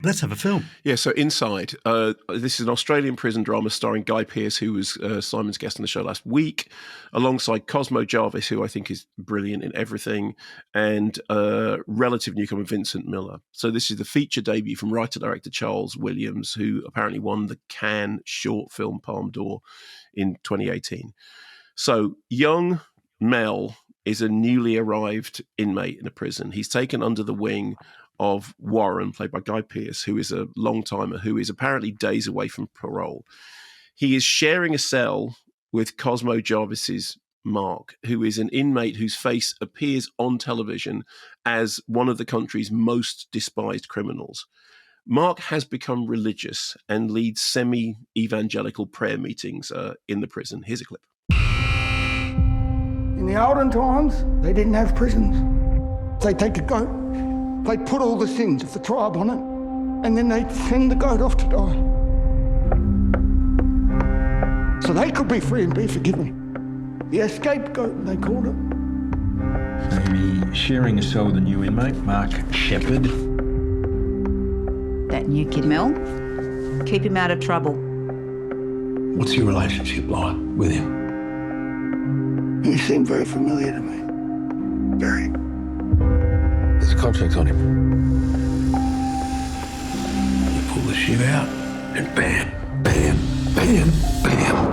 Let's have a film. Yeah, so Inside. This is an Australian prison drama starring Guy Pearce, who was Simon's guest on the show last week, alongside Cosmo Jarvis, who I think is brilliant in everything, and relative newcomer Vincent Miller. So this is the feature debut from writer-director Charles Williams, who apparently won the Cannes Short Film Palme d'Or in 2018. So young Mel is a newly arrived inmate in a prison. He's taken under the wing of Warren, played by Guy Pearce, who is a long-timer, who is apparently days away from parole. He is sharing a cell with Cosmo Jarvis's Mark, who is an inmate whose face appears on television as one of the country's most despised criminals. Mark has become religious and leads semi-evangelical prayer meetings in the prison. Here's a clip. In the olden times, they didn't have prisons. They'd take a goat, they'd put all the sins of the tribe on it, and then they'd send the goat off to die. So they could be free and be forgiven. The scapegoat, they called it. Maybe sharing a cell with a new inmate, Mark Shepard. That new kid, Mel, keep him out of trouble. What's your relationship like with him? He seemed very familiar to me. Very. There's a contract on him. You pull the shit out, and bam, bam, bam, bam.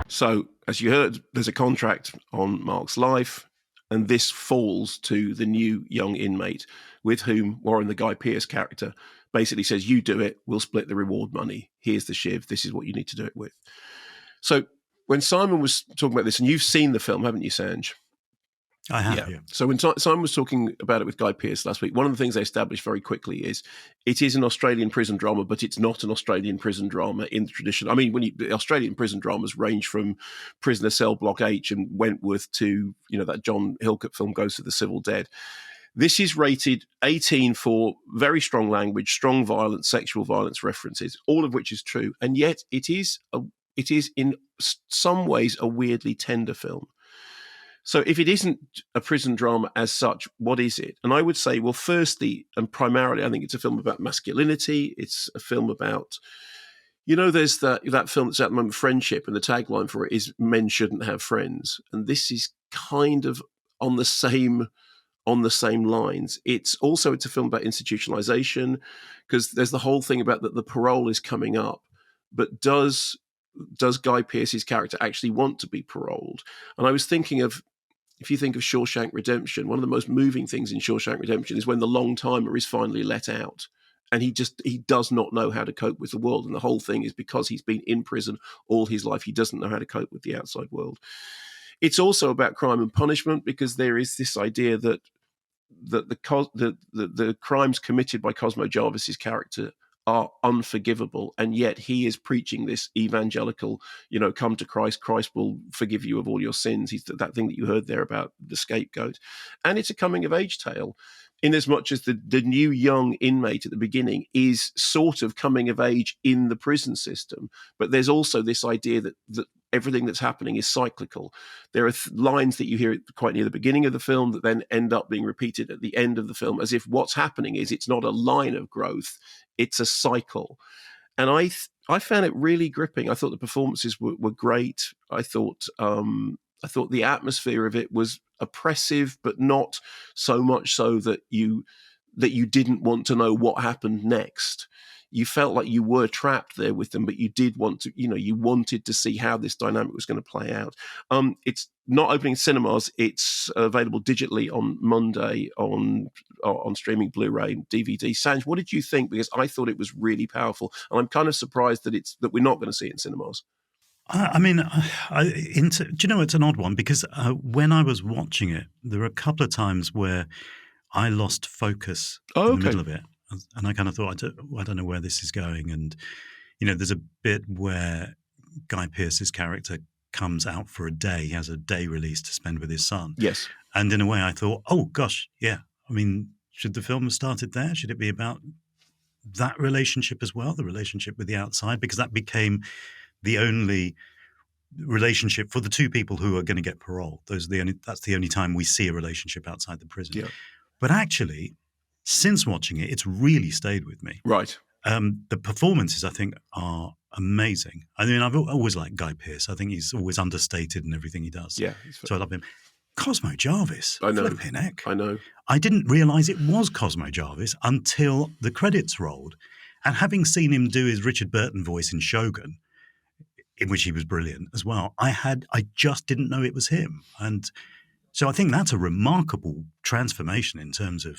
So, as you heard, there's a contract on Mark's life, and this falls to the new young inmate with whom Warren, the Guy Pearce character, basically says, you do it, we'll split the reward money. Here's the shiv, this is what you need to do it with. So when Simon was talking about this, and you've seen the film, haven't you, Sanj? I have, yeah. So when Simon was talking about it with Guy Pearce last week, one of the things they established very quickly is it is an Australian prison drama, but it's not an Australian prison drama in the tradition. I mean, the Australian prison dramas range from Prisoner Cell Block H and Wentworth to, that John Hillcoat film Ghosts of the Civil Dead. This is rated 18 for very strong language, strong violence, sexual violence references, all of which is true. And yet it is in some ways a weirdly tender film. So if it isn't a prison drama as such, what is it? And I would say, well, firstly and primarily, I think it's a film about masculinity. It's a film about, there's that film that's at the moment, Friendship, and the tagline for it is men shouldn't have friends. And this is kind of on the same lines. It's a film about institutionalization, because there's the whole thing about that the parole is coming up, but does Guy Pearce's character actually want to be paroled? And I was thinking of, if you think of Shawshank Redemption, one of the most moving things in Shawshank Redemption is when the long-timer is finally let out, and he does not know how to cope with the world. And the whole thing is because he's been in prison all his life, he doesn't know how to cope with the outside world. It's also about crime and punishment, because there is this idea that the crimes committed by Cosmo Jarvis's character are unforgivable, and yet he is preaching this evangelical, come to Christ, Christ will forgive you of all your sins. He's that thing that you heard there about the scapegoat. And it's a coming-of-age tale, in as much as the new young inmate at the beginning is sort of coming of age in the prison system, but there's also this idea that everything that's happening is cyclical. There are lines that you hear quite near the beginning of the film that then end up being repeated at the end of the film, as if what's happening is it's not a line of growth, it's a cycle. And I found it really gripping. I thought the performances were great. I thought the atmosphere of it was oppressive, but not so much so that you didn't want to know what happened next. You felt like you were trapped there with them, but you did want to, you wanted to see how this dynamic was going to play out. It's not opening cinemas. It's available digitally on Monday on streaming, Blu-ray, and DVD. Sanj, what did you think? Because I thought it was really powerful, and I'm kind of surprised that we're not going to see it in cinemas. I mean, do you know, it's an odd one, because when I was watching it, there were a couple of times where I lost focus in the middle of it. And I kind of thought, I don't know where this is going. And, there's a bit where Guy Pearce's character comes out for a day. He has a day release to spend with his son. Yes. And in a way I thought, oh, gosh, yeah. I mean, should the film have started there? Should it be about that relationship as well, the relationship with the outside? Because that became the only relationship for the two people who are going to get parole. That's the only time we see a relationship outside the prison. Yeah. But actually, since watching it, it's really stayed with me. Right. The performances, I think, are amazing. I mean, I've always liked Guy Pearce. I think he's always understated in everything he does. Yeah. So I love him. Cosmo Jarvis. I know. Flipping heck. I know. I didn't realise it was Cosmo Jarvis until the credits rolled. And having seen him do his Richard Burton voice in Shogun, in which he was brilliant as well, I just didn't know it was him. And so I think that's a remarkable transformation in terms of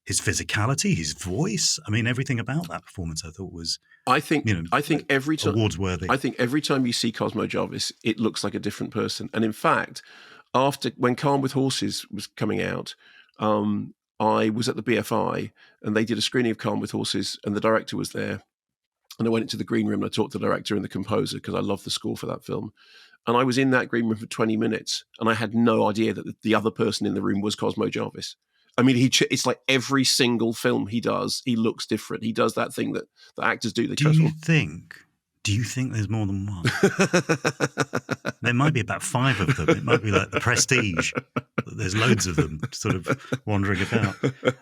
his physicality, his voice. I mean, everything about that performance I thought was, I think every time awards worthy. I think every time you see Cosmo Jarvis, it looks like a different person. And in fact, when Calm with Horses was coming out, I was at the BFI and they did a screening of Calm with Horses and the director was there. And I went into the green room and I talked to the director and the composer because I love the score for that film. And I was in that green room for 20 minutes and I had no idea that the other person in the room was Cosmo Jarvis. I mean, it's like every single film he does, he looks different. He does that thing that the actors do. Do you think there's more than one? There might be about 5 of them. It might be like The Prestige. There's loads of them sort of wandering about.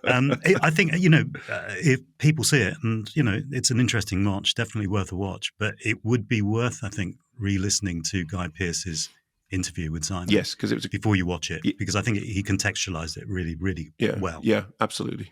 I think, if people see it, and, it's an interesting watch, definitely worth a watch, but it would be worth, I think, re-listening to Guy Pearce's interview with Simon. Yes, because it was before you watch it, because I think he contextualized it really, really well. Yeah, absolutely.